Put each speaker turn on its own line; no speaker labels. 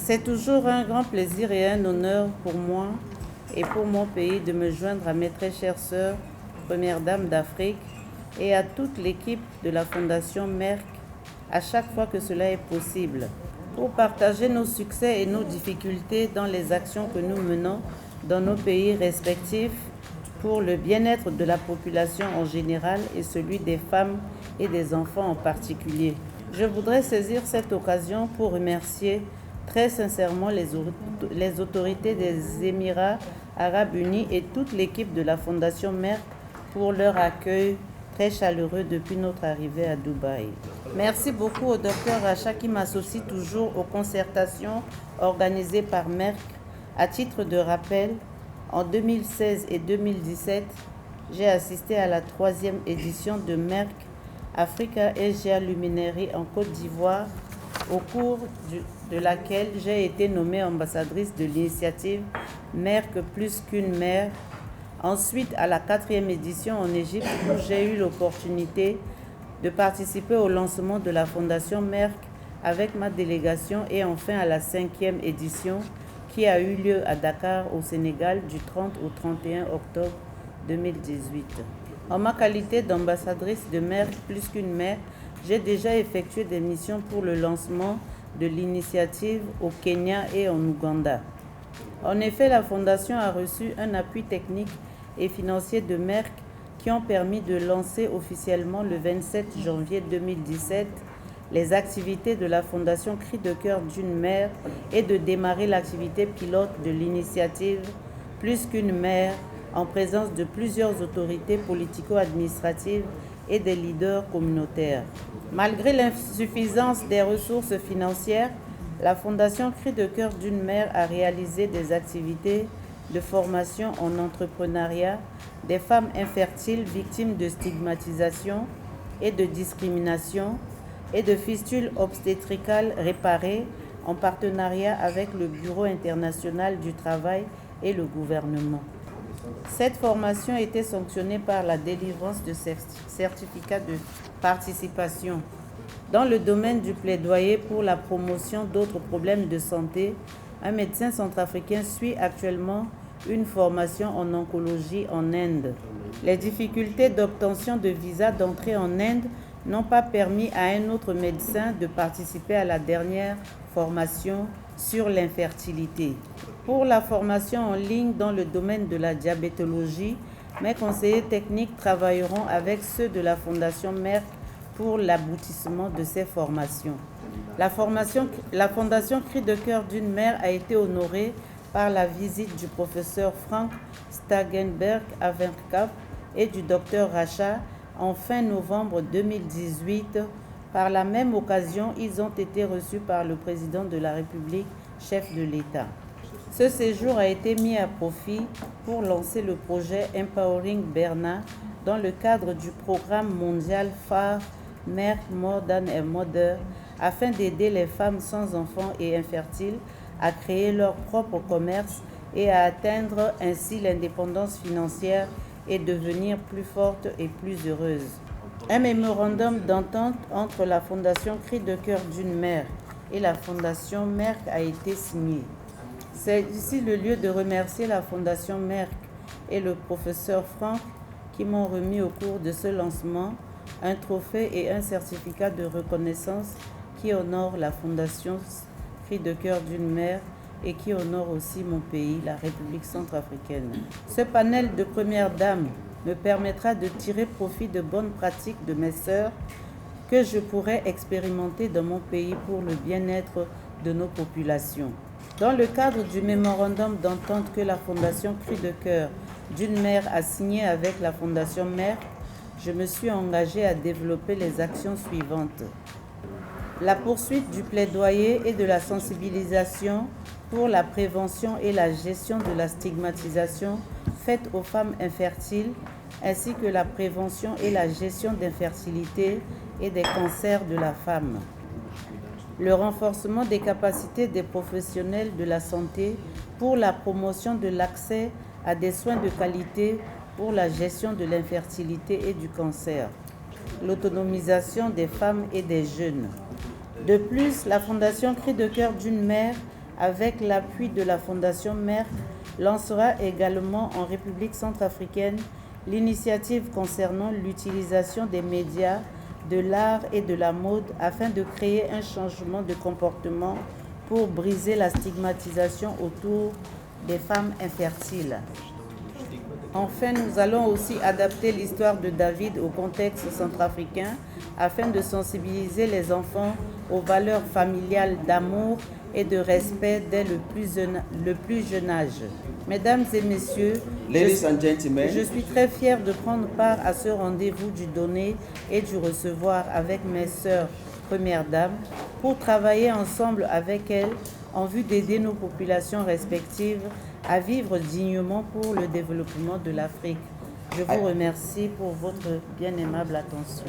C'est toujours un grand plaisir et un honneur pour moi et pour mon pays de me joindre à mes très chères sœurs, Première Dame d'Afrique, et à toute l'équipe de la Fondation Merck à chaque fois que cela est possible, pour partager nos succès et nos difficultés dans les actions que nous menons dans nos pays respectifs pour le bien-être de la population en général et celui des femmes et des enfants en particulier. Je voudrais saisir cette occasion pour remercier très sincèrement les autorités des Émirats arabes unis et toute l'équipe de la Fondation Merck pour leur accueil très chaleureux depuis notre arrivée à Dubaï. Merci beaucoup au Dr Racha qui m'associe toujours aux concertations organisées par Merck. À titre de rappel, en 2016 et 2017, j'ai assisté à la 3e édition de Merck Africa Asia Luminary en Côte d'Ivoire, au cours de laquelle j'ai été nommée ambassadrice de l'initiative Merck plus qu'une mère. Ensuite, à la 4e édition en Égypte, où j'ai eu l'opportunité de participer au lancement de la Fondation Merck avec ma délégation, et enfin à la 5e édition qui a eu lieu à Dakar au Sénégal du 30 au 31 octobre 2018. En ma qualité d'ambassadrice de Merck plus qu'une mère, j'ai déjà effectué des missions pour le lancement de l'initiative au Kenya et en Ouganda. En effet, la Fondation a reçu un appui technique et financier de Merck qui ont permis de lancer officiellement le 27 janvier 2017 les activités de la Fondation Cri de cœur d'une mère et de démarrer l'activité pilote de l'initiative Plus qu'une mère en présence de plusieurs autorités politico-administratives et des leaders communautaires. Malgré l'insuffisance des ressources financières, la Fondation Cri de cœur d'une mère a réalisé des activités de formation en entrepreneuriat des femmes infertiles victimes de stigmatisation et de discrimination et de fistules obstétricales réparées en partenariat avec le Bureau international du travail et le gouvernement. Cette formation était sanctionnée par la délivrance de certificats de participation. Dans le domaine du plaidoyer pour la promotion d'autres problèmes de santé, un médecin centrafricain suit actuellement une formation en oncologie en Inde. Les difficultés d'obtention de visa d'entrée en Inde n'ont pas permis à un autre médecin de participer à la dernière formation sur l'infertilité. Pour la formation en ligne dans le domaine de la diabétologie, mes conseillers techniques travailleront avec ceux de la Fondation Merck pour l'aboutissement de ces formations. La Fondation Cri de cœur d'une mère a été honorée par la visite du professeur Frank Stagenberg à Verkap et du Dr Racha en fin novembre 2018. Par la même occasion, ils ont été reçus par le président de la République, chef de l'État. Ce séjour a été mis à profit pour lancer le projet Empowering Berna dans le cadre du programme mondial phare Merck More Than a Mother, afin d'aider les femmes sans enfants et infertiles à créer leur propre commerce et à atteindre ainsi l'indépendance financière et devenir plus fortes et plus heureuses. Un mémorandum d'entente entre la Fondation Cri de cœur d'une mère et la Fondation Merck a été signé. C'est ici le lieu de remercier la Fondation Merck et le professeur Frank qui m'ont remis au cours de ce lancement un trophée et un certificat de reconnaissance qui honore la Fondation Cri de cœur d'une mère et qui honore aussi mon pays, la République centrafricaine. Ce panel de premières dames me permettra de tirer profit de bonnes pratiques de mes sœurs que je pourrais expérimenter dans mon pays pour le bien-être de nos populations. Dans le cadre du mémorandum d'entente que la Fondation Cri de cœur d'une mère a signé avec la Fondation Merck, je me suis engagée à développer les actions suivantes. La poursuite du plaidoyer et de la sensibilisation pour la prévention et la gestion de la stigmatisation faite aux femmes infertiles, ainsi que la prévention et la gestion d'infertilité et des cancers de la femme. Le renforcement des capacités des professionnels de la santé pour la promotion de l'accès à des soins de qualité pour la gestion de l'infertilité et du cancer. L'autonomisation des femmes et des jeunes. De plus, la Fondation Cri de cœur d'une mère avec l'appui de la Fondation Merck, lancera également en République centrafricaine l'initiative concernant l'utilisation des médias, de l'art et de la mode afin de créer un changement de comportement pour briser la stigmatisation autour des femmes infertiles. Enfin, nous allons aussi adapter l'histoire de David au contexte centrafricain afin de sensibiliser les enfants aux valeurs familiales d'amour et de respect dès le plus jeune âge. Mesdames et messieurs,
Ladies and gentlemen,
je suis très fière de prendre part à ce rendez-vous du donner et du recevoir avec mes sœurs premières dames pour travailler ensemble avec elles en vue d'aider nos populations respectives à vivre dignement pour le développement de l'Afrique. Je vous remercie pour votre bien aimable attention.